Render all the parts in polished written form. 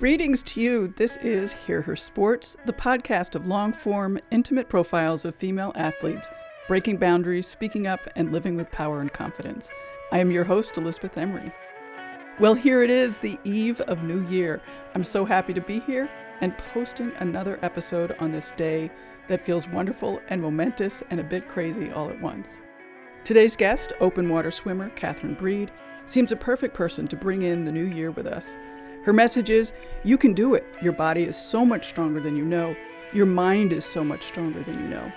Greetings to you. This is Hear Her Sports, the podcast of long-form, intimate profiles of female athletes, breaking boundaries, speaking up, and living with power and confidence. I am your host, Elizabeth Emery. Well, here it is, the eve of New Year. I'm so happy to be here and posting another episode on this day that feels wonderful and momentous and a bit crazy all at once. Today's guest, open water swimmer Catherine Breed, seems a perfect person to bring in the new year with us. Her message is, you can do it. Your body is so much stronger than you know. Your mind is so much stronger than you know.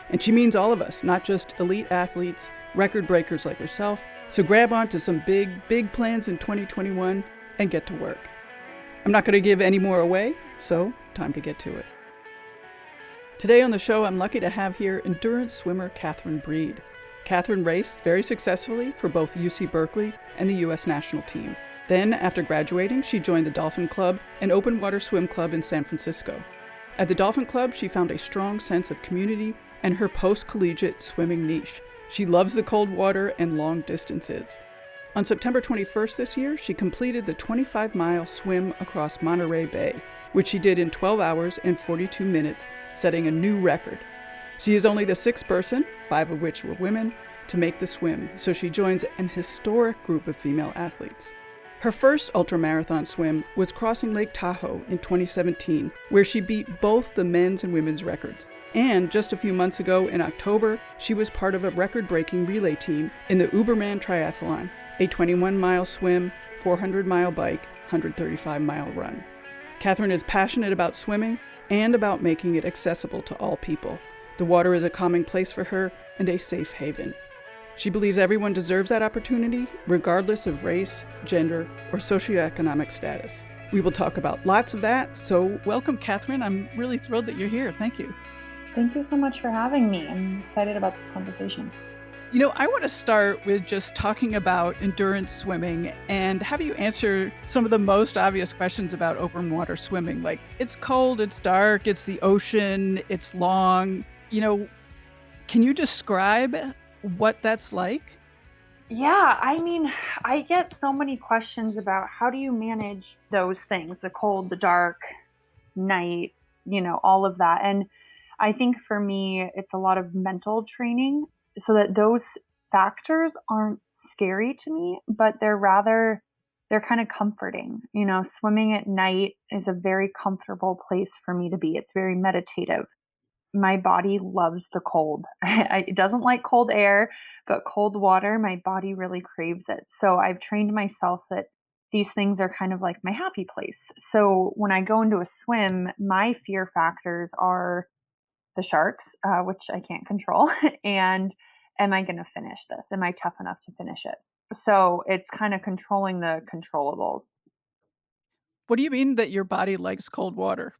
And she means all of us, not just elite athletes, record breakers like herself. So grab onto some big plans in 2021 and get to work. I'm not going to give any more away, so time to get to it. Today on the show, I'm lucky to have here endurance swimmer Catherine Breed. Catherine raced very successfully for both UC Berkeley and the U.S. national team. Then, after graduating, she joined the Dolphin Club, an open water swim club in San Francisco. At the Dolphin Club, she found a strong sense of community and her post-collegiate swimming niche. She loves the cold water and long distances. On September 21st this year, she completed the 25-mile swim across Monterey Bay, which she did in 12 hours and 42 minutes, setting a new record. She is only the sixth person, 5 of which were women, to make the swim, so she joins an historic group of female athletes. Her first ultramarathon swim was crossing Lake Tahoe in 2017, where she beat both the men's and women's records. And just a few months ago, in October, she was part of a record-breaking relay team in the Uberman Triathlon, a 21-mile swim, 400-mile bike, 135-mile run. Catherine is passionate about swimming and about making it accessible to all people. The water is a calming place for her and a safe haven. She believes everyone deserves that opportunity, regardless of race, gender, or socioeconomic status. We will talk about lots of that, so welcome, Catherine. I'm really thrilled that you're here. Thank you. Thank you so much for having me. I'm excited about this conversation. You know, I want to start with just talking about endurance swimming and have you answer some of the most obvious questions about open water swimming. Like, it's cold, it's dark, it's the ocean, it's long. You know, can you describe what that's like? Yeah, I mean, I get so many questions about how do you manage those things, the cold, the dark, night, all of that. And I think for me, it's a lot of mental training so that those factors aren't scary to me, but they're kind of comforting. Swimming at night is a very comfortable place for me to be. It's very meditative. My body loves the cold. It doesn't like cold air, but cold water, my body really craves it. So I've trained myself that these things are kind of like my happy place. So when I go into a swim, my fear factors are the sharks, which I can't control, and am I going to finish this? Am I tough enough to finish it? So it's kind of controlling the controllables. What do you mean that your body likes cold water?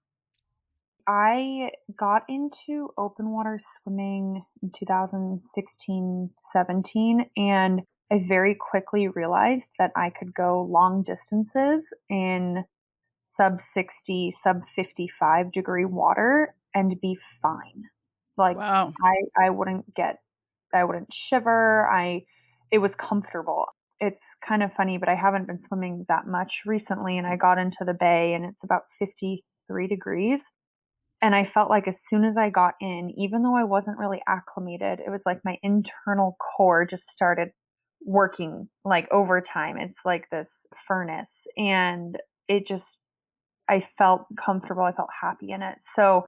I got into open water swimming in 2016, 17, and I very quickly realized that I could go long distances in sub 60, sub 55 degree water and be fine. Like, wow. I wouldn't shiver. It was comfortable. It's kind of funny, but I haven't been swimming that much recently, and I got into the bay and it's about 53 degrees. And I felt like as soon as I got in, even though I wasn't really acclimated, it was like my internal core just started working like overtime. It's like this furnace. And I felt comfortable. I felt happy in it. So,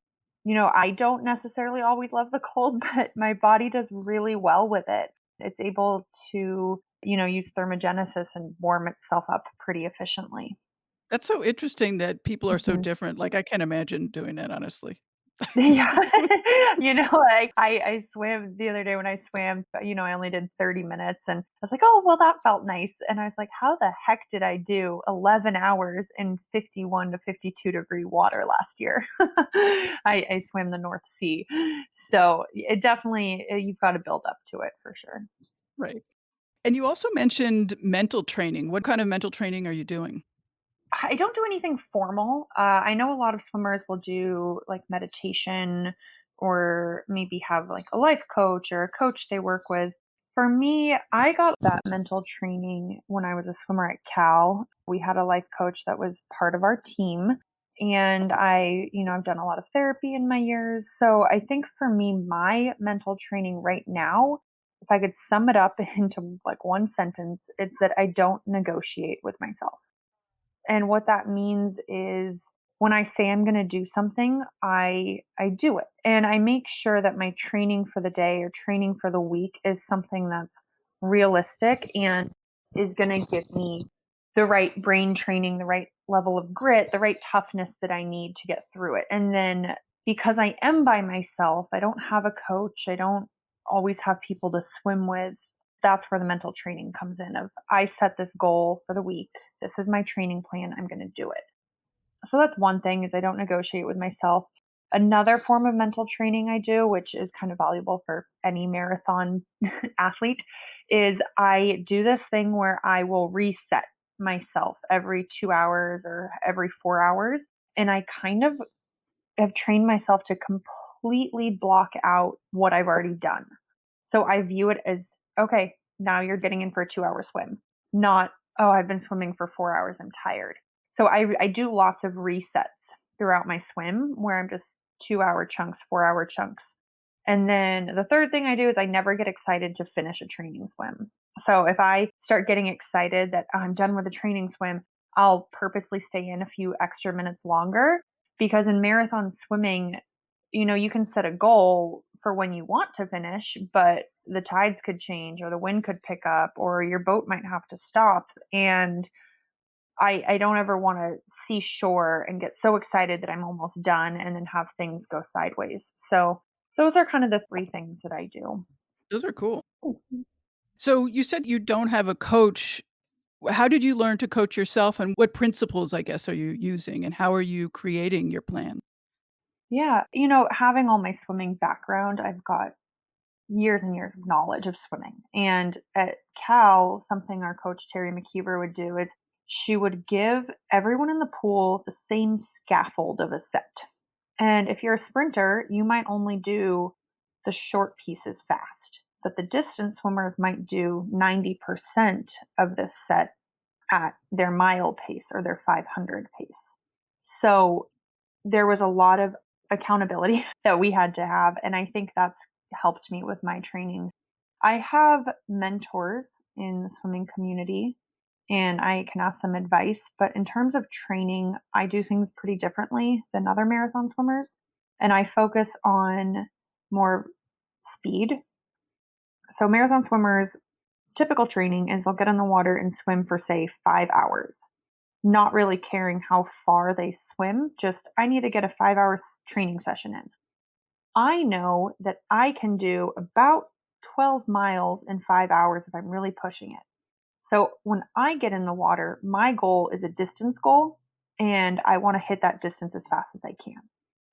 I don't necessarily always love the cold, but my body does really well with it. It's able to, use thermogenesis and warm itself up pretty efficiently. That's so interesting that people are so Mhm. different. Like, I can't imagine doing that, honestly. Yeah. Like I swam the other day when I swam, I only did 30 minutes and I was like, oh, well, that felt nice. And I was like, how the heck did I do 11 hours in 51 to 52 degree water last year? I swam the North Sea. So it definitely, you've got to build up to it for sure. Right. And you also mentioned mental training. What kind of mental training are you doing? I don't do anything formal. I know a lot of swimmers will do like meditation or maybe have like a life coach or a coach they work with. For me, I got that mental training when I was a swimmer at Cal. We had a life coach that was part of our team. And I've done a lot of therapy in my years. So I think for me, my mental training right now, if I could sum it up into like one sentence, it's that I don't negotiate with myself. And what that means is when I say I'm going to do something, I do it. And I make sure that my training for the day or training for the week is something that's realistic and is going to give me the right brain training, the right level of grit, the right toughness that I need to get through it. And then because I am by myself, I don't have a coach, I don't always have people to swim with. That's where the mental training comes in of I set this goal for the week. This is my training plan. I'm going to do it. So that's one thing is I don't negotiate with myself. Another form of mental training I do, which is kind of valuable for any marathon athlete, is I do this thing where I will reset myself every 2 hours or every 4 hours. And I kind of have trained myself to completely block out what I've already done. So I view it as, okay, now you're getting in for a 2 hour swim, not, oh, I've been swimming for 4 hours, I'm tired. So I do lots of resets throughout my swim where I'm just 2 hour chunks, 4 hour chunks. And then the third thing I do is I never get excited to finish a training swim. So if I start getting excited that I'm done with a training swim, I'll purposely stay in a few extra minutes longer because in marathon swimming, you can set a goal for when you want to finish, but the tides could change or the wind could pick up or your boat might have to stop. And I don't ever want to see shore and get so excited that I'm almost done and then have things go sideways. So those are kind of the three things that I do. Those are cool. So you said you don't have a coach. How did you learn to coach yourself, and what principles, I guess, are you using, and how are you creating your plan? Yeah. Having all my swimming background, I've got years and years of knowledge of swimming. And at Cal, something our coach Terry McKeever would do is she would give everyone in the pool the same scaffold of a set. And if you're a sprinter, you might only do the short pieces fast, but the distance swimmers might do 90% of this set at their mile pace or their 500 pace. So there was a lot of accountability that we had to have. And I think that's helped me with my training. I have mentors in the swimming community and I can ask them advice. But in terms of training, I do things pretty differently than other marathon swimmers. And I focus on more speed. So marathon swimmers, typical training is they'll get in the water and swim for, say, 5 hours, not really caring how far they swim. Just, I need to get a 5 hour training session in. I know that I can do about 12 miles in 5 hours if I'm really pushing it. So when I get in the water, my goal is a distance goal and I want to hit that distance as fast as I can.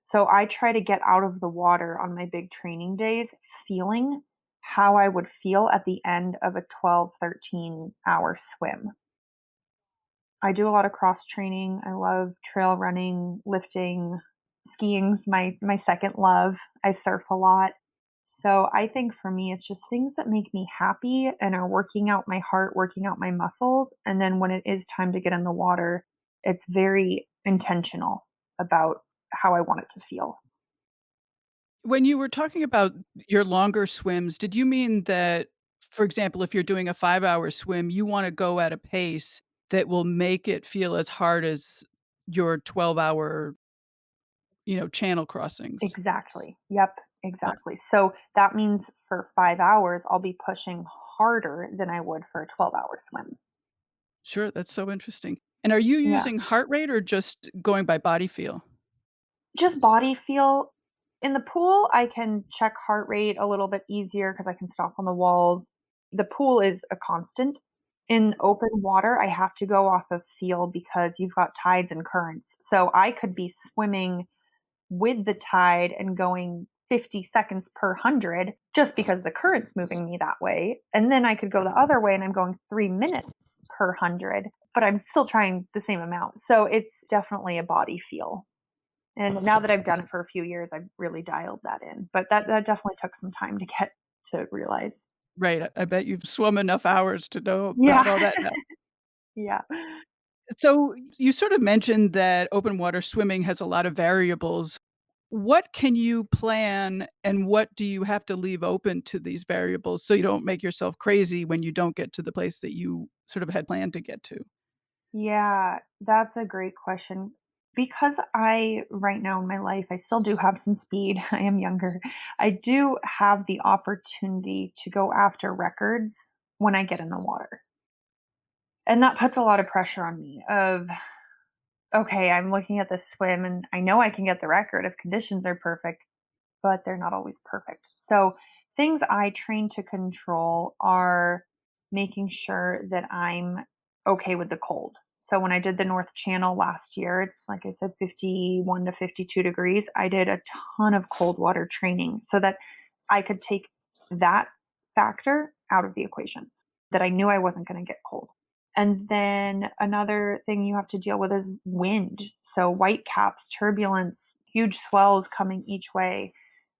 So I try to get out of the water on my big training days feeling how I would feel at the end of a 12, 13 hour swim. I do a lot of cross training. I love trail running, lifting, skiing's my second love. I surf a lot. So I think for me, it's just things that make me happy and are working out my heart, working out my muscles. And then when it is time to get in the water, it's very intentional about how I want it to feel. When you were talking about your longer swims, did you mean that, for example, if you're doing a 5-hour swim, you wanna go at a pace that will make it feel as hard as your 12-hour, channel crossings? Exactly. Yep, exactly. So that means for 5 hours, I'll be pushing harder than I would for a 12-hour swim. Sure, that's so interesting. And are you Yeah. using heart rate or just going by body feel? Just body feel. In the pool, I can check heart rate a little bit easier because I can stop on the walls. The pool is a constant. In open water, I have to go off of feel because you've got tides and currents. So I could be swimming with the tide and going 50 seconds per 100 just because the current's moving me that way. And then I could go the other way and I'm going 3 minutes per 100, but I'm still trying the same amount. So it's definitely a body feel. And now that I've done it for a few years, I've really dialed that in. But that definitely took some time to get to realize. Right, I bet you've swum enough hours to know about all Yeah. that now. Yeah. So, you sort of mentioned that open water swimming has a lot of variables. What can you plan and what do you have to leave open to these variables so you don't make yourself crazy when you don't get to the place that you sort of had planned to get to? Yeah, that's a great question. Because right now in my life, I still do have some speed. I am younger. I do have the opportunity to go after records when I get in the water. And that puts a lot of pressure on me of, okay, I'm looking at this swim and I know I can get the record if conditions are perfect, but they're not always perfect. So, things I train to control are making sure that I'm okay with the cold. So, when I did the North Channel last year, it's like I said, 51 to 52 degrees. I did a ton of cold water training so that I could take that factor out of the equation, that I knew I wasn't going to get cold. And then another thing you have to deal with is wind. So, white caps, turbulence, huge swells coming each way.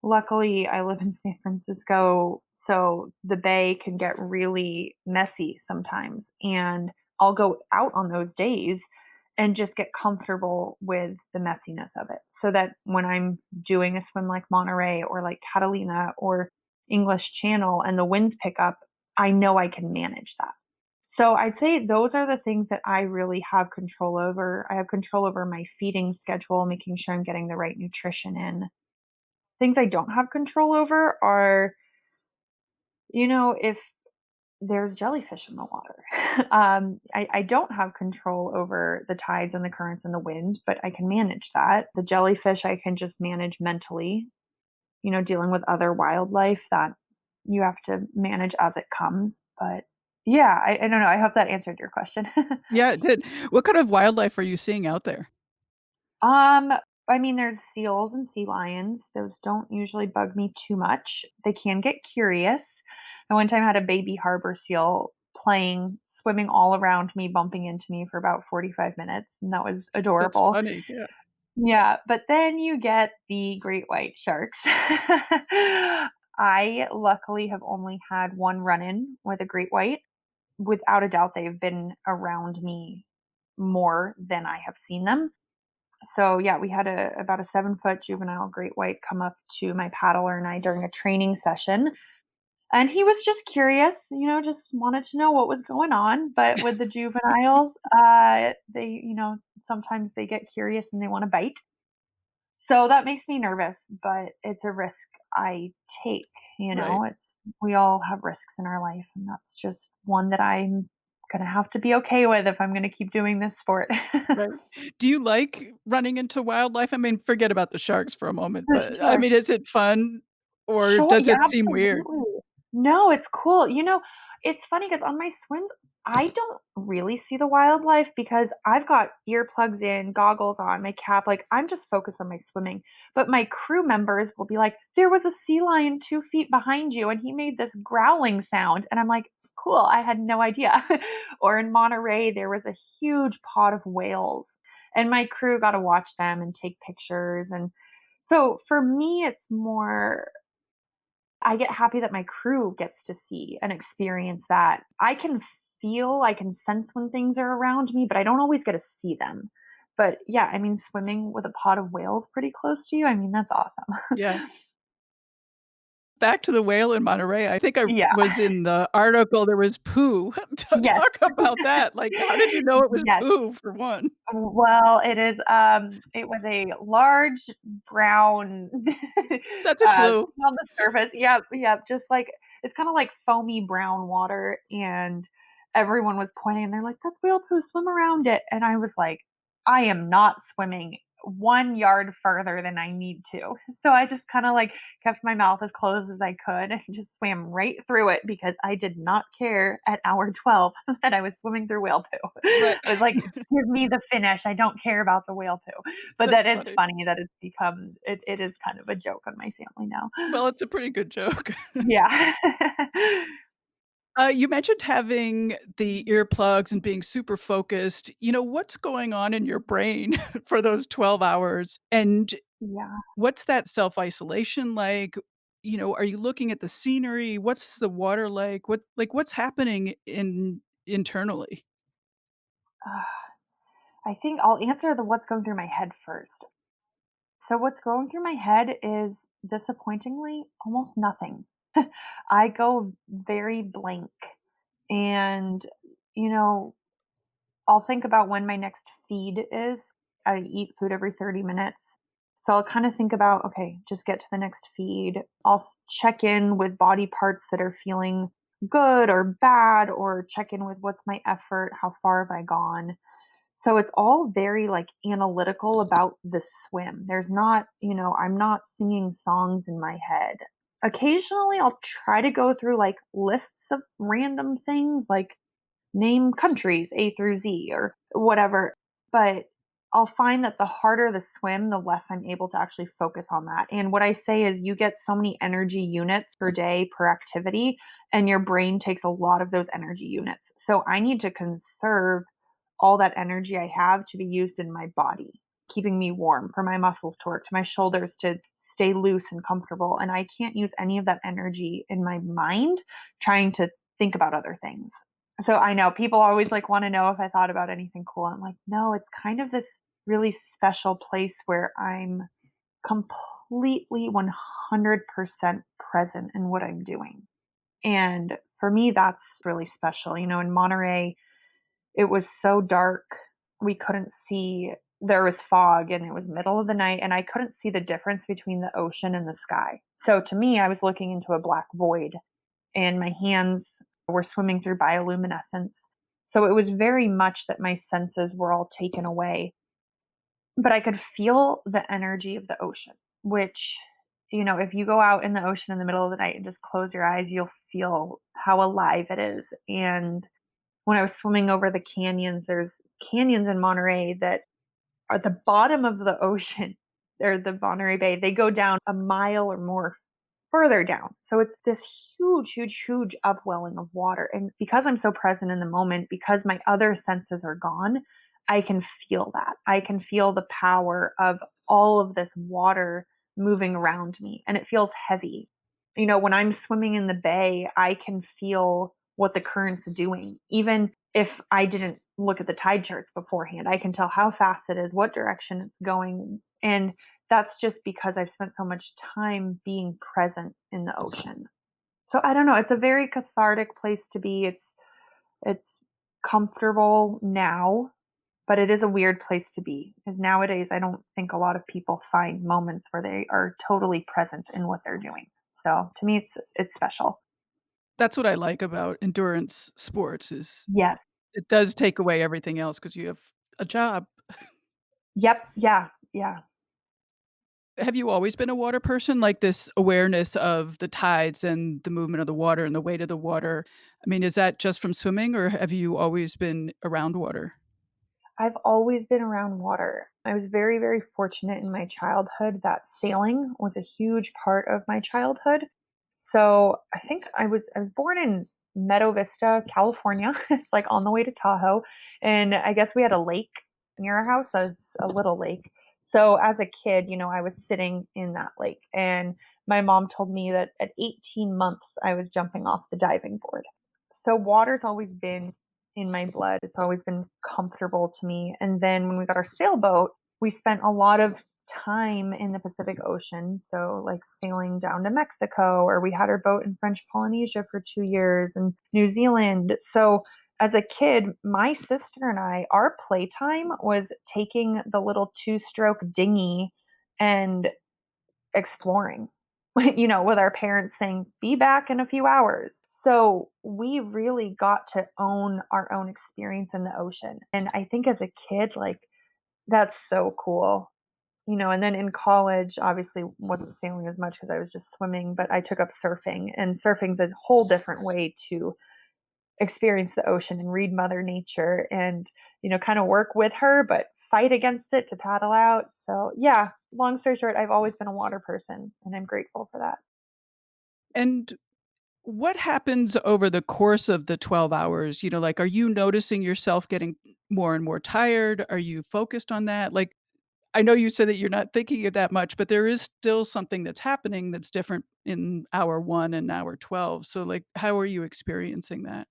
Luckily, I live in San Francisco, so the bay can get really messy sometimes. And I'll go out on those days and just get comfortable with the messiness of it. So that when I'm doing a swim like Monterey or like Catalina or English Channel and the winds pick up, I know I can manage that. So I'd say those are the things that I really have control over. I have control over my feeding schedule, making sure I'm getting the right nutrition in. Things I don't have control over are, if there's jellyfish in the water. I don't have control over the tides and the currents and the wind, but I can manage that. The jellyfish I can just manage mentally, dealing with other wildlife that you have to manage as it comes. But yeah, I don't know. I hope that answered your question. Yeah, it did. What kind of wildlife are you seeing out there? Um, I mean, there's seals and sea lions. Those don't usually bug me too much. They can get curious. I one time had a baby harbor seal swimming all around me, bumping into me for about 45 minutes, and that was That's adorable. funny, yeah. Yeah, but then you get the great white sharks. I luckily have only had one run in with a great white. Without a doubt, they've been around me more than I have seen them. So yeah, we had about a 7-foot juvenile great white come up to my paddler and I during a training session. And he was just curious, just wanted to know what was going on. But with the juveniles, sometimes they get curious and they want to bite. So that makes me nervous, but it's a risk I take. Right, We all have risks in our life, and that's just one that I'm gonna have to be okay with if I'm gonna keep doing this sport. right. Do you like running into wildlife? I mean, forget about the sharks for a moment, For but, I sure. mean, is it fun or Sure, does yeah, it seem weird? absolutely. No, it's cool. It's funny because on my swims, I don't really see the wildlife because I've got earplugs in, goggles on, my cap, like, I'm just focused on my swimming. But my crew members will be like, "There was a sea lion 2 feet behind you, and he made this growling sound." And I'm like, "Cool, I had no idea." Or in Monterey, there was a huge pod of whales, and my crew got to watch them and take pictures, and so for me, it's more I get happy that my crew gets to see and experience that. I can sense when things are around me, but I don't always get to see them. But yeah, I mean, swimming with a pod of whales pretty close to you, I mean, that's awesome. Yeah. Back to the whale in Monterey, I think I Yeah. was in the article, there was poo. Yes. Talk about that, like, how did you know it was Yes. poo, for one? Well, it was a large brown That's a clue. thing on the surface. Yep, yep, just like it's kinda like foamy brown water, and everyone was pointing, and they're like, "That's whale poo, swim around it." And I was like, "I am not swimming 1 yard further than I need to." So I just kinda, like, kept my mouth as closed as I could and just swam right through it because I did not care at hour 12 that I was swimming through whale poo. Right. I was like, "Give me the finish. I don't care about the whale poo." But That's that is funny. funny that it is kind of a joke on my family now. Well, it's a pretty good joke. Yeah. You mentioned having the earplugs and being super focused. What's going on in your brain for those 12 hours? And Yeah. what's that self-isolation like? Are you looking at the scenery? What's the water like? What's happening internally? I think I'll answer the what's going through my head first. So what's going through my head is disappointingly almost nothing. I go very blank and you know, I'll think about when my next feed is. I eat food every 30 minutes. So I'll kind of think about, okay, just get to the next feed. I'll check in with body parts that are feeling good or bad, or check in with what's my effort, how far have I gone. So it's all very like analytical about the swim. There's not, I'm not singing songs in my head. Occasionally I'll try to go through like lists of random things like name countries A through Z or whatever. But I'll find that the harder the swim, the less I'm able to actually focus on that. And what I say is you get so many energy units per day per activity, and your brain takes a lot of those energy units. So I need to conserve all that energy I have to be used in my body, keeping me warm, for my muscles to work, to my shoulders to stay loose and comfortable. And I can't use any of that energy in my mind trying to think about other things. So I know people always like want to know if I thought about anything cool. I'm like, no, it's kind of this really special place where I'm completely 100% present in what I'm doing. And for me, that's really special. In Monterey, it was so dark. We couldn't see, there was fog and it was middle of the night, and I couldn't see the difference between the ocean and the sky. So to me, I was looking into a black void and my hands were swimming through bioluminescence. So it was very much that my senses were all taken away, but I could feel the energy of the ocean, which, if you go out in the ocean in the middle of the night and just close your eyes, you'll feel how alive it is. And when I was swimming over the canyons, there's canyons in Monterey that are at the bottom of the ocean, or the Monterey Bay. They go down a mile or more further down. So it's this huge, huge, huge upwelling of water. And because I'm so present in the moment, because my other senses are gone, I can feel that. I can feel the power of all of this water moving around me, and it feels heavy. When I'm swimming in the bay, I can feel what the current's doing. Even if I didn't look at the tide charts beforehand, I can tell how fast it is, what direction it's going. And that's just because I've spent so much time being present in the ocean. So I don't know, it's a very cathartic place to be. It's comfortable now, but it is a weird place to be because nowadays I don't think a lot of people find moments where they are totally present in what they're doing. So to me it's special. That's what I like about endurance sports is Yes. it does take away everything else because you have a job. Yep. Yeah. Yeah. Have you always been a water person? Like, this awareness of the tides and the movement of the water and the weight of the water? I mean, is that just from swimming, or have you always been around water? I've always been around water. I was very, very fortunate in my childhood that sailing was a huge part of my childhood. So I think I was born in Meadow Vista, California. It's like on the way to Tahoe. And I guess we had a lake near our house. So it's a little lake. So as a kid, I was sitting in that lake, and my mom told me that at 18 months I was jumping off the diving board. So water's always been in my blood. It's always been comfortable to me. And then when we got our sailboat, we spent a lot of time in the Pacific Ocean. So, like sailing down to Mexico, or we had our boat in French Polynesia for 2 years and New Zealand. So, as a kid, my sister and I, our playtime was taking the little two-stroke dinghy and exploring, with our parents saying, be back in a few hours. So we really got to own our own experience in the ocean. And I think as a kid, like, that's so cool. And then in college, obviously wasn't sailing as much because I was just swimming, but I took up surfing, and surfing's a whole different way to experience the ocean and read Mother Nature and, kind of work with her, but fight against it to paddle out. So, yeah, long story short, I've always been a water person, and I'm grateful for that. And what happens over the course of the 12 hours? Like, are you noticing yourself getting more and more tired? Are you focused on that? Like, I know you said that you're not thinking of that much, but there is still something that's happening that's different in hour 1 and hour 12. So, like, how are you experiencing that?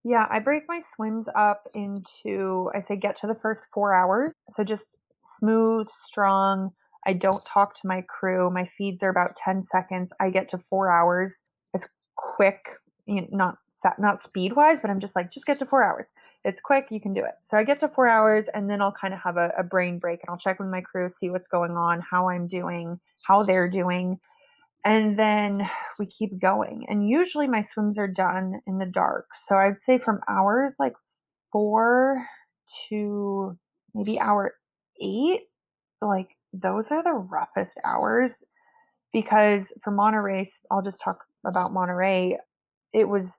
Yeah, I break my swims up into, I say get to the first 4 hours. So just smooth, strong. I don't talk to my crew. My feeds are about 10 seconds. I get to 4 hours. It's quick, not not speed wise, but I'm just like, just get to 4 hours. It's quick. You can do it. So I get to 4 hours and then I'll kind of have a brain break and I'll check with my crew, see what's going on, how I'm doing, how they're doing. And then we keep going. And usually my swims are done in the dark. So I'd say from hours like 4 to maybe hour 8, like those are the roughest hours because for Monterey, I'll just talk about Monterey, it was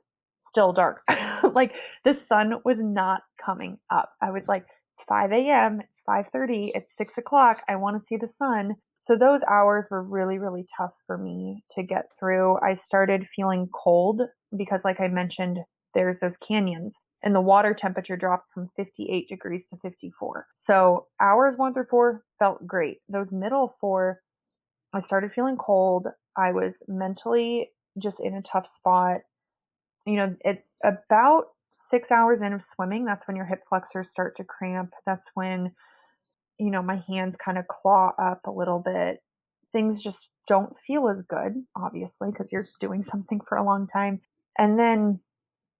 still dark. Like the sun was not coming up. I was like, it's 5 a.m., it's 5:30, it's 6 o'clock. I want to see the sun. So those hours were really, really tough for me to get through. I started feeling cold because, like I mentioned, there's those canyons and the water temperature dropped from 58 degrees to 54. So hours 1 through 4 felt great. Those middle 4, I started feeling cold. I was mentally just in a tough spot. At about 6 hours in of swimming, that's when your hip flexors start to cramp. That's when, my hands kind of claw up a little bit. Things just don't feel as good, obviously, because you're doing something for a long time. And then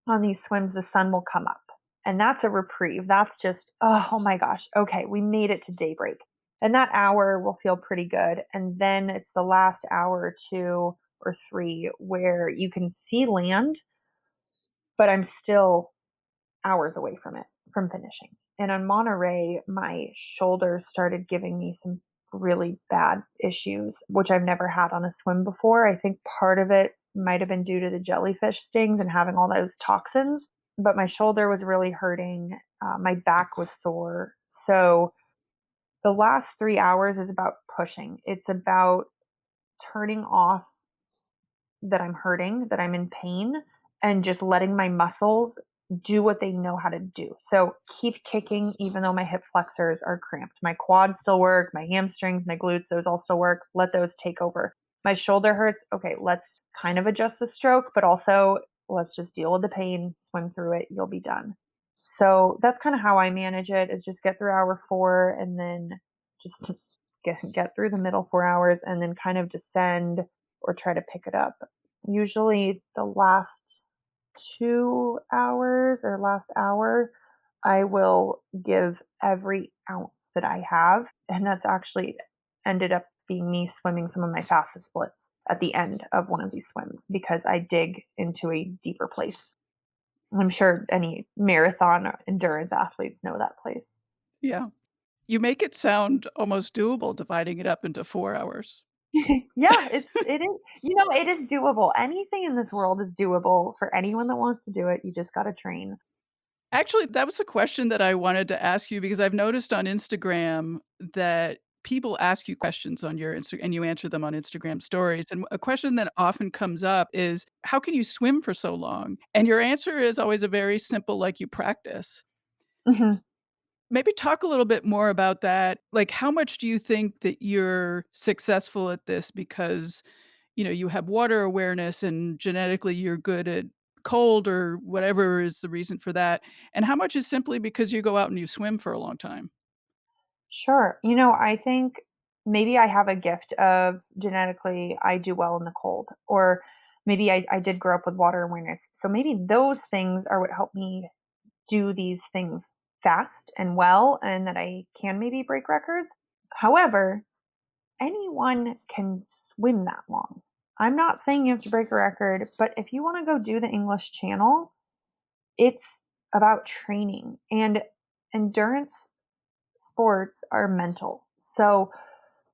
on these swims, the sun will come up. And that's a reprieve. That's just, oh my gosh, okay, we made it to daybreak. And that hour will feel pretty good. And then it's the last hour or 2 or 3 where you can see land, but I'm still hours away from it, from finishing. And on Monterey, my shoulder started giving me some really bad issues, which I've never had on a swim before. I think part of it might have been due to the jellyfish stings and having all those toxins, but my shoulder was really hurting. My back was sore. So the last 3 hours is about pushing. It's about turning off that I'm hurting, that I'm in pain, and just letting my muscles do what they know how to do. So keep kicking even though my hip flexors are cramped. My quads still work, my hamstrings, my glutes, those all still work. Let those take over. My shoulder hurts. Okay, let's kind of adjust the stroke, but also let's just deal with the pain, swim through it, you'll be done. So that's kind of how I manage it, is just get through hour 4 and then just get through the middle 4 hours and then kind of descend or try to pick it up. Usually the last 2 hours or last hour, I will give every ounce that I have. And that's actually ended up being me swimming some of my fastest splits at the end of one of these swims because I dig into a deeper place. I'm sure any marathon or endurance athletes know that place. Yeah. You make it sound almost doable dividing it up into 4 hours. Yeah, it is doable. Anything in this world is doable for anyone that wants to do it. You just got to train. Actually, that was a question that I wanted to ask you because I've noticed on Instagram that people ask you questions on your Insta and you answer them on Instagram stories, and a question that often comes up is, "How can you swim for so long?" And your answer is always a very simple, like, "You practice." Mhm. Maybe talk a little bit more about that. Like, how much do you think that you're successful at this because, you have water awareness and genetically you're good at cold or whatever is the reason for that? And how much is simply because you go out and you swim for a long time? Sure. I think maybe I have a gift of genetically I do well in the cold, or maybe I did grow up with water awareness. So maybe those things are what help me do these things fast and well, and that I can maybe break records. However, anyone can swim that long. I'm not saying you have to break a record, but if you want to go do the English Channel, it's about training, and endurance sports are mental. So,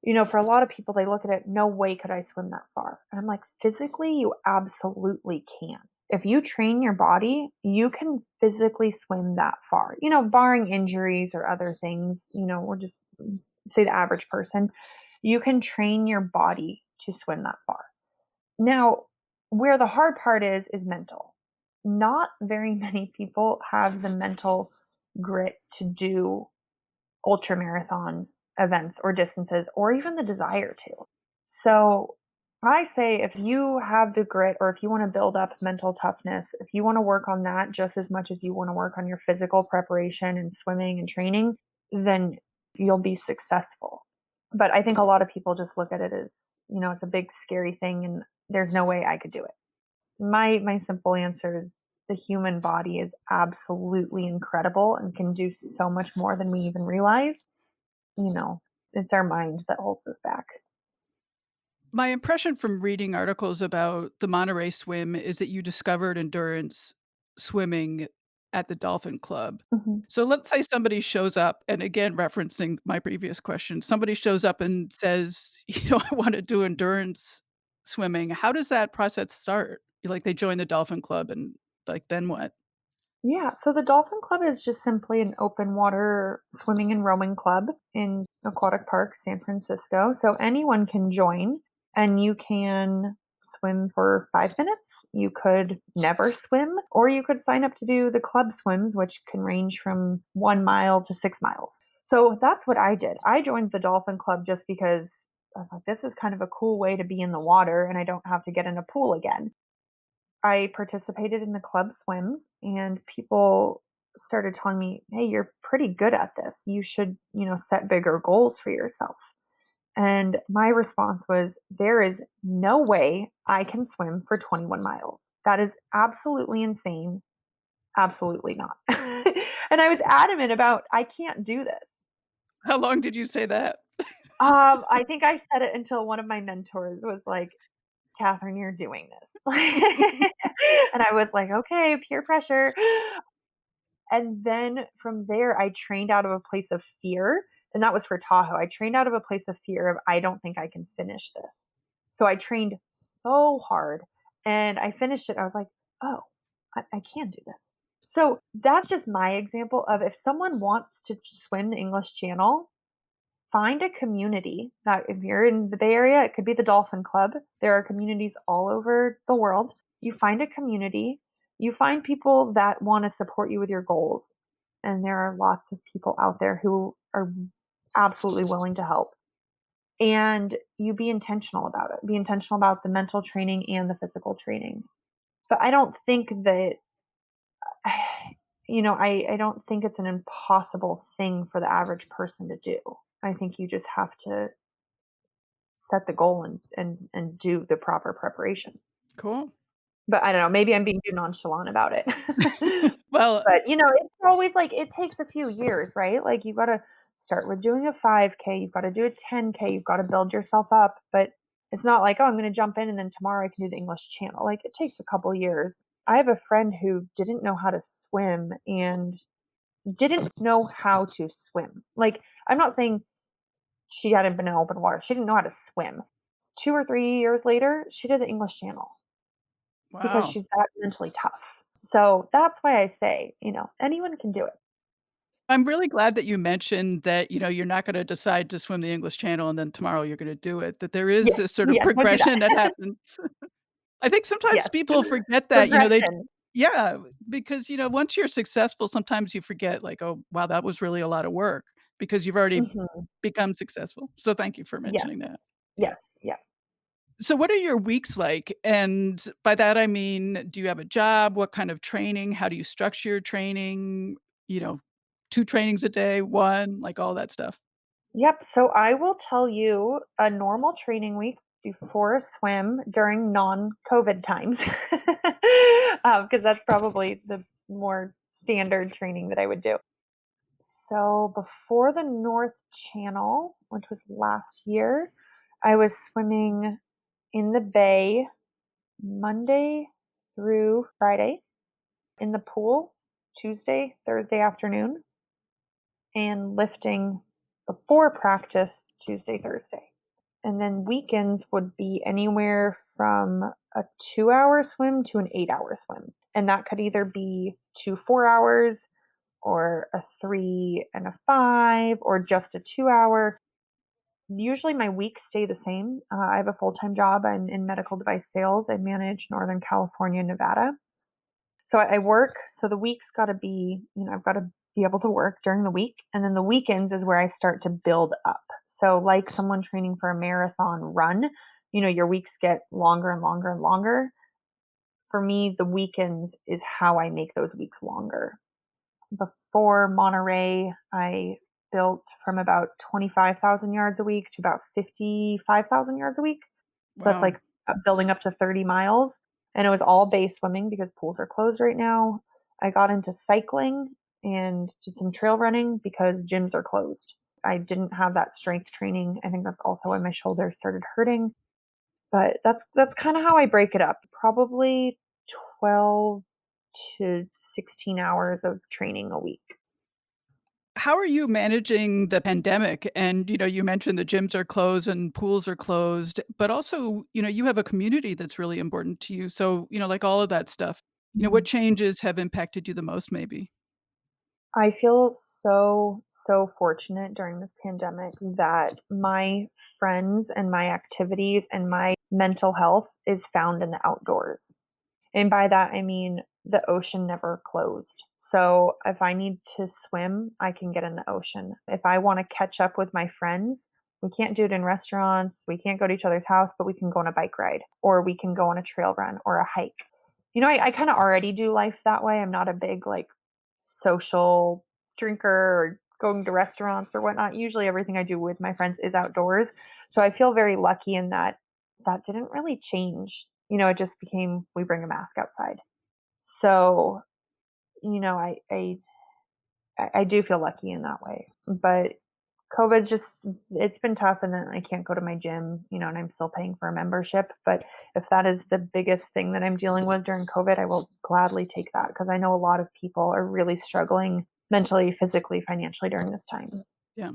for a lot of people, they look at it, no way could I swim that far. And I'm like, physically, you absolutely can. If you train your body, you can physically swim that far, barring injuries or other things, or just say the average person, you can train your body to swim that far. Now, where the hard part is mental. Not very many people have the mental grit to do ultra marathon events or distances or even the desire to. So I say if you have the grit or if you want to build up mental toughness, if you want to work on that just as much as you want to work on your physical preparation and swimming and training, then you'll be successful. But I think a lot of people just look at it as, it's a big scary thing and there's no way I could do it. My simple answer is the human body is absolutely incredible and can do so much more than we even realize. It's our mind that holds us back. My impression from reading articles about the Monterey swim is that you discovered endurance swimming at the Dolphin Club. Mhm. So let's say somebody shows up, and again, referencing my previous question, somebody shows up and says, I want to do endurance swimming. How does that process start? Like they join the Dolphin Club and like then what? Yeah, so the Dolphin Club is just simply an open water swimming and rowing club in Aquatic Park, San Francisco. So anyone can join and you can swim for 5 minutes. You could never swim, or you could sign up to do the club swims, which can range from 1 mile to 6 miles. So that's what I did. I joined the Dolphin Club just because I was like, this is kind of a cool way to be in the water and I don't have to get in a pool again. I participated in the club swims and people started telling me, hey, you're pretty good at this. You should, set bigger goals for yourself. And my response was, there is no way I can swim for 21 miles. That is absolutely insane. Absolutely not. And I was adamant about, I can't do this. How long did you say that? I think I said it until one of my mentors was like, Catherine, you're doing this. And I was like, okay, peer pressure. And then from there, I trained out of a place of fear. And that was for Tahoe. I trained out of a place of fear of, I don't think I can finish this. So I trained so hard and I finished it. I was like, oh, I can do this. So that's just my example of if someone wants to swim the English Channel, find a community that if you're in the Bay Area, it could be the Dolphin Club. There are communities all over the world. You find a community, you find people that want to support you with your goals. And there are lots of people out there who are absolutely willing to help. And you be intentional about it. Be intentional about the mental training and the physical training. But I don't think that, I don't think it's an impossible thing for the average person to do. I think you just have to set the goal and do the proper preparation. Cool. But I don't know, maybe I'm being too nonchalant about it. Well, But, it's always like it takes a few years, right? Like you got to start with doing a 5K, you've got to do a 10K, you've got to build yourself up. But it's not like, oh, I'm going to jump in and then tomorrow I can do the English Channel. Like it takes a couple years. I have a friend who didn't know how to swim and didn't know how to swim. Like I'm not saying she hadn't been in open water. She didn't know how to swim. 2 or 3 years later, she did the English Channel because wow. she's that mentally tough. So that's why I say, anyone can do it. I'm really glad that you mentioned that, you're not gonna decide to swim the English Channel and then tomorrow you're gonna do it, that there is Yes, this sort of yes, don't do progression that that. happens. I think sometimes Yes, people forget that, they progression. yeah, because, once you're successful, sometimes you forget like, "Oh, wow, that was really a lot of work," because you've already Mhm. become successful. So thank you for Yes, mentioning that. Yeah. yes, yeah. So what are your weeks like? And by that I mean, do you have a job? What kind of training? How do you structure your training? You know, 2 trainings a day, 1, like all that stuff. Yep. So I will tell you a normal training week before a swim during non-COVID times, because that's probably the more standard training that I would do. So before the North Channel, which was last year, I was swimming in the bay Monday through Friday, in the pool Tuesday, Thursday afternoon, and lifting before practice Tuesday, Thursday. And then weekends would be anywhere from a 2-hour swim to an 8-hour swim. And that could either be 2 4 hours or a 3 and a 5 or just a 2-hour. Usually my weeks stay the same. I have a full-time job. I'm in medical device sales. I manage Northern California, Nevada. So I work. So the week's got to be, I've got to be able to work during the week. And then the weekends is where I start to build up. So like someone training for a marathon run, your weeks get longer and longer and longer. For me, the weekends is how I make those weeks longer. Before Monterey, I built from about 25,000 yards a week to about 55,000 yards a week. So that's Wow. like building up to 30 miles. And it was all bay swimming because pools are closed right now. I got into cycling and did some trail running because gyms are closed. I didn't have that strength training. I think that's also why my shoulders started hurting. But that's kind of how I break it up. Probably 12 to 16 hours of training a week. How are you managing the pandemic? And, you mentioned the gyms are closed and pools are closed, but also, you have a community that's really important to you. So, like all of that stuff, what Mhm. changes have impacted you the most maybe? I feel so, so fortunate during this pandemic that my friends and my activities and my mental health is found in the outdoors. And by that, I mean the ocean never closed. So if I need to swim, I can get in the ocean. If I want to catch up with my friends, we can't do it in restaurants. We can't go to each other's house, but we can go on a bike ride or we can go on a trail run or a hike. I kind of already do life that way. I'm not a big like social drinker or going to restaurants or whatnot. Usually everything I do with my friends is outdoors. So I feel very lucky in that that didn't really change. It just became we bring a mask outside. So, you know, I I I do feel lucky in that way. But COVID's just it's been tough and then I can't go to my gym, and I'm still paying for a membership. But if that is the biggest thing that I'm dealing with during COVID, I will gladly take that because I know a lot of people are really struggling mentally, physically, financially during this time. Yeah.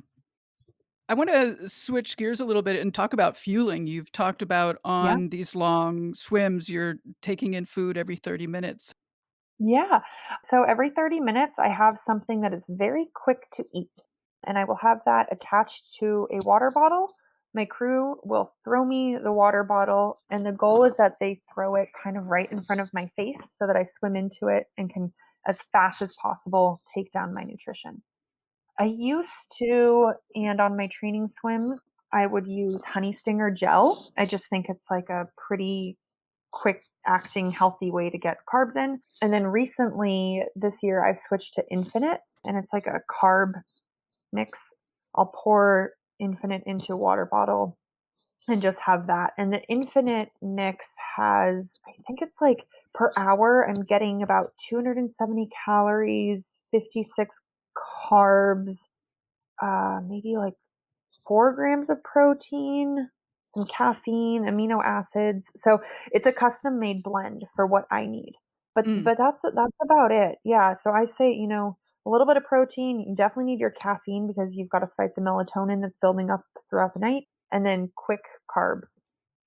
I want to switch gears a little bit and talk about fueling. You've talked about Yeah. on these long swims, you're taking in food every 30 minutes. Yeah. So every 30 minutes, I have something that is very quick to eat, and I will have that attached to a water bottle. My crew will throw me the water bottle, and the goal is that they throw it kind of right in front of my face so that I swim into it and can, as fast as possible, take down my nutrition. I used to, and on my training swims, I would use honey stinger gel. I just think it's like a pretty quick acting healthy way to get carbs in. And then recently this year I've switched to Infinite and it's like a carb mix. I'll pour Infinite into a water bottle and just have that. And the Infinite mix has, I think it's like per hour, I'm getting about 270 calories, 56 carbs, maybe like 4 grams of protein, some caffeine, amino acids. So it's a custom made blend for what I need. But Mm, that's about it. Yeah. So I say, a little bit of protein. You definitely need your caffeine because you've got to fight the melatonin that's building up throughout the night. And then quick carbs.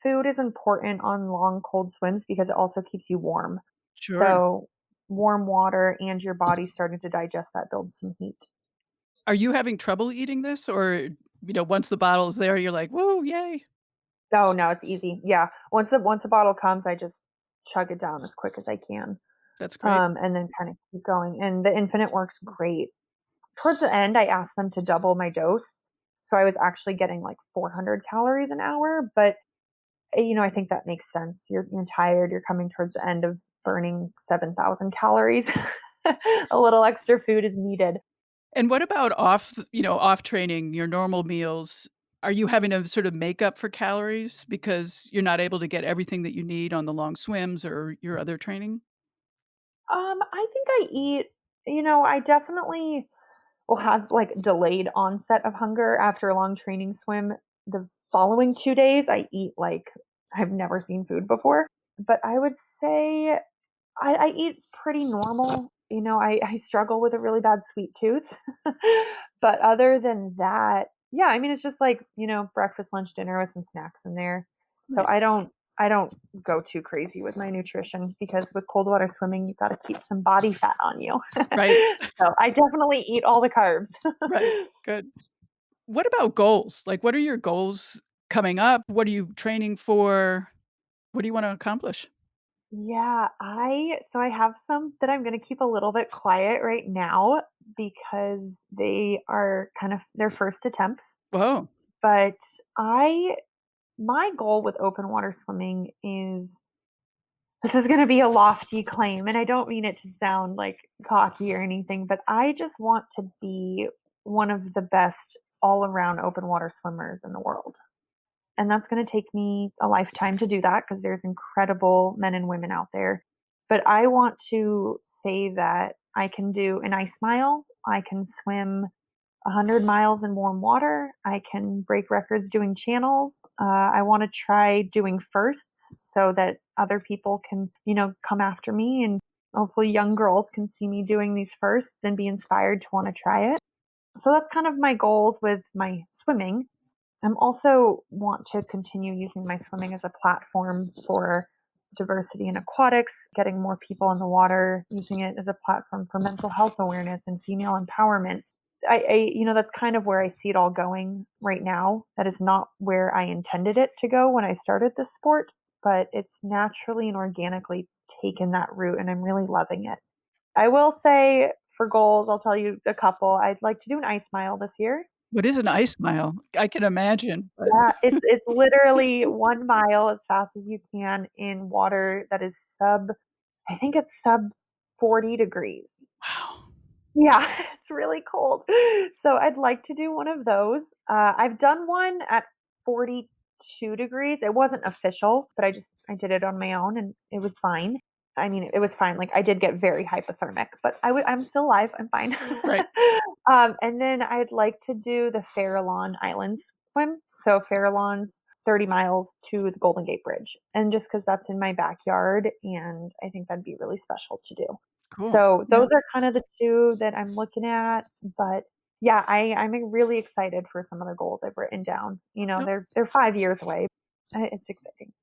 Food is important on long cold swims because it also keeps you warm. sure. So warm water and your body starting to digest that builds some heat. Are you having trouble eating this or, once the bottle's there, you're like, "Whoa, yay." Oh, no, it's easy. Yeah. Once a bottle comes, I just chug it down as quick as I can, That's great. and then kinda keep going, and the Infinite works great. Towards the end, I asked them to double my dose, so I was actually getting, like, 400 calories an hour, but, I think that makes sense. You're tired, you're coming towards the end of burning 7,000 calories. A little extra food is needed. And what about off training, your normal meals? Are you having to sort of make up for calories because you're not able to get everything that you need on the long swims or your other training? I think I eat I definitely will have, like, delayed onset of hunger after a long training swim. The following 2 days, I eat like I've never seen food before, but I would say I eat pretty normal. I struggle with a really bad sweet tooth, but other than that, yeah, I mean, it's just like, breakfast, lunch, dinner with some snacks in there. So Right. I don't go too crazy with my nutrition because with cold water swimming, you've gotta keep some body fat on you. Right. So I definitely eat all the carbs. Right. Good. What about goals? Like, what are your goals coming up? What are you training for? What do you wanna accomplish? Yeah, I have some that I'm gonna keep a little bit quiet right now because they are kind of their first attempts. Whoa. But my goal with open water swimming is, this is going to be a lofty claim, and I don't mean it to sound like cocky or anything, but I just want to be one of the best all around open water swimmers in the world. And that's going to take me a lifetime to do that, because there's incredible men and women out there. But I want to say that I can do an ice mile. I can swim 100 miles in warm water. I can break records doing channels. I want to try doing firsts so that other people can, come after me, and hopefully young girls can see me doing these firsts and be inspired to want to try it. So that's kind of my goals with my swimming. I'm also want to continue using my swimming as a platform for diversity in aquatics, getting more people in the water, using it as a platform for mental health awareness and female empowerment. That's kind of where I see it all going right now. That is not where I intended it to go when I started this sport, but it's naturally and organically taken that route, and I'm really loving it. I will say, for goals, I'll tell you a couple. I'd like to do an ice mile this year. What is an ice mile? I can imagine, but Yeah, it's literally 1 mile as fast as you can in water that is I think it's sub 40 degrees. wow. Yeah, it's really cold. So I'd like to do one of those. I've done one at 42 degrees. It wasn't official, but I did it on my own, and it was fine. I mean, it was fine. Like, I did get very hypothermic, but I'm still alive. I'm fine. Right. And then I'd like to do the Farallon Islands swim. So Farallon's 30 miles to the Golden Gate Bridge. And just because that's in my backyard, and I think that'd be really special to do. Cool. So Yeah. those are kind of the two that I'm looking at. But yeah, I'm really excited for some other goals I've written down. Yep. They're 5 years away. It's exciting.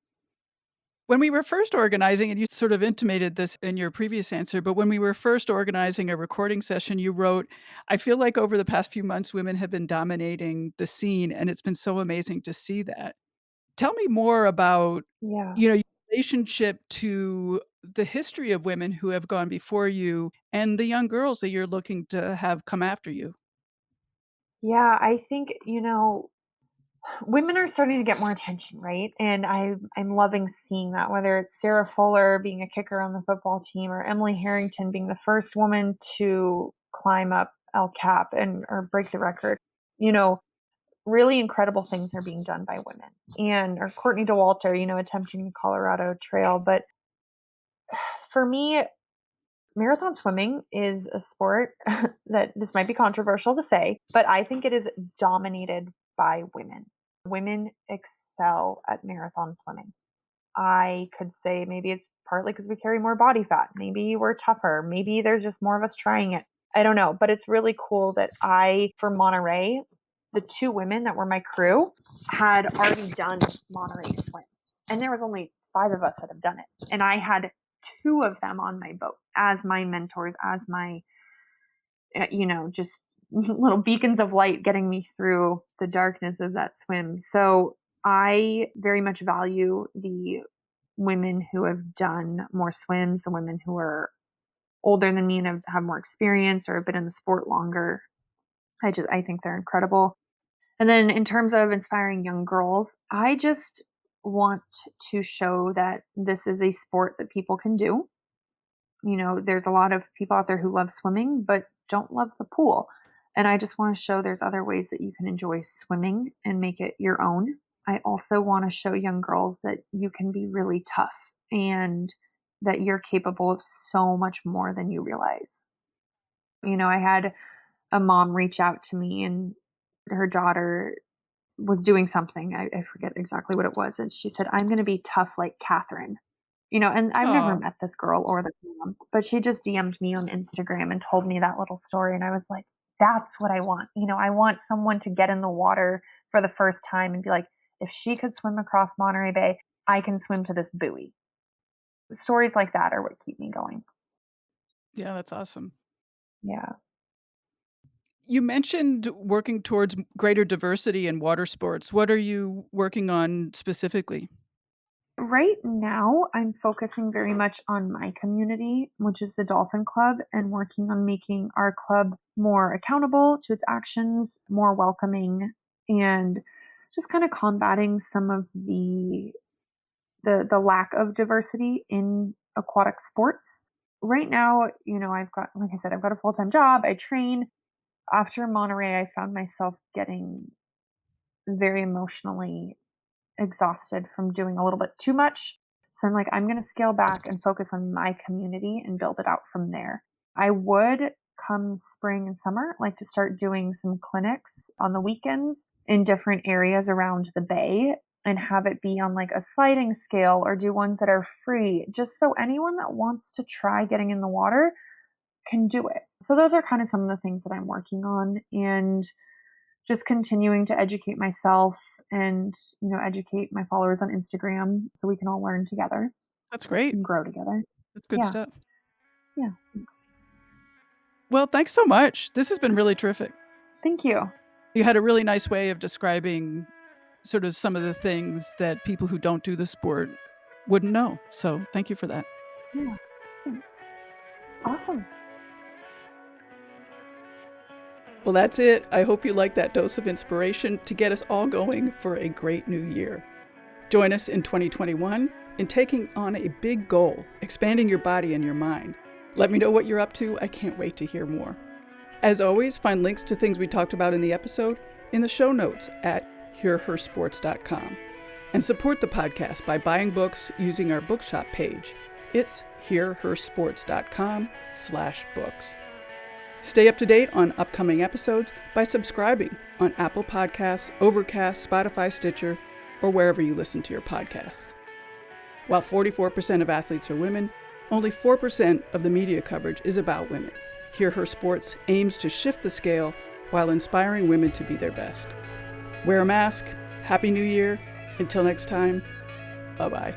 When we were first organizing, and you sort of intimated this in your previous answer, but when we were first organizing a recording session, you wrote, I feel like over the past few months, women have been dominating the scene, and it's been so amazing to see that. Tell me more about, Yeah. your relationship to the history of women who have gone before you and the young girls that you're looking to have come after you. Yeah, I think, women are starting to get more attention, right? And I'm loving seeing that, whether it's Sarah Fuller being a kicker on the football team, or Emily Harrington being the first woman to climb up El Cap or break the record. You know, really incredible things are being done by women. Or Courtney DeWalter, attempting the Colorado Trail. But for me, marathon swimming is a sport that, this might be controversial to say, but I think it is dominated by women. Women excel at marathon swimming. I could say maybe it's partly because we carry more body fat. Maybe we're tougher. Maybe there's just more of us trying it. I don't know, but it's really cool that for Monterey, the two women that were my crew had already done Monterey swim. And there was only 5 of us that have done it. And I had 2 of them on my boat as my mentors, as my, just little beacons of light getting me through the darkness of that swim. So I very much value the women who have done more swims, the women who are older than me and have more experience or have been in the sport longer. I think they're incredible. And then in terms of inspiring young girls, I just want to show that this is a sport that people can do. There's a lot of people out there who love swimming but don't love the pool. And I just want to show there's other ways that you can enjoy swimming and make it your own. I also want to show young girls that you can be really tough and that you're capable of so much more than you realize. I had a mom reach out to me, and her daughter was doing something. I forget exactly what it was. And she said, I'm going to be tough like Catherine. And I've never Oh, met this girl or the mom, but she just DM'd me on Instagram and told me that little story. And I was like, that's what I want. I want someone to get in the water for the first time and be like, if she could swim across Monterey Bay, I can swim to this buoy. Stories like that are what keep me going. yeah, that's awesome. Yeah. You mentioned working towards greater diversity in water sports. What are you working on specifically? Right now, I'm focusing very much on my community, which is the Dolphin Club, and working on making our club more accountable to its actions, more welcoming, and just kind of combating some of the lack of diversity in aquatic sports. Right now, I've got, like I said, I've got a full-time job. I train. After Monterey, I found myself getting very emotionally exhausted from doing a little bit too much. So I'm like, I'm going to scale back and focus on my community and build it out from there. I would, come spring and summer, like to start doing some clinics on the weekends in different areas around the bay and have it be on like a sliding scale or do ones that are free, just so anyone that wants to try getting in the water can do it. So those are kind of some of the things that I'm working on, and just continuing to educate myself and, educate my followers on Instagram so we can all learn together. That's great. And grow together. That's good stuff. Yeah, thanks. Well, thanks so much. This has been really terrific. Thank you. You had a really nice way of describing sort of some of the things that people who don't do the sport wouldn't know. So thank you for that. Yeah, thanks. Awesome. Well, that's it. I hope you like that dose of inspiration to get us all going for a great new year. Join us in 2021 in taking on a big goal, expanding your body and your mind. Let me know what you're up to. I can't wait to hear more. As always, find links to things we talked about in the episode in the show notes at hearhersports.com. And support the podcast by buying books using our bookshop page. It's hearhersports.com/books. Stay up to date on upcoming episodes by subscribing on Apple Podcasts, Overcast, Spotify, Stitcher, or wherever you listen to your podcasts. While 44% of athletes are women, only 4% of the media coverage is about women. Hear Her Sports aims to shift the scale while inspiring women to be their best. Wear a mask. Happy New Year. Until next time, bye-bye.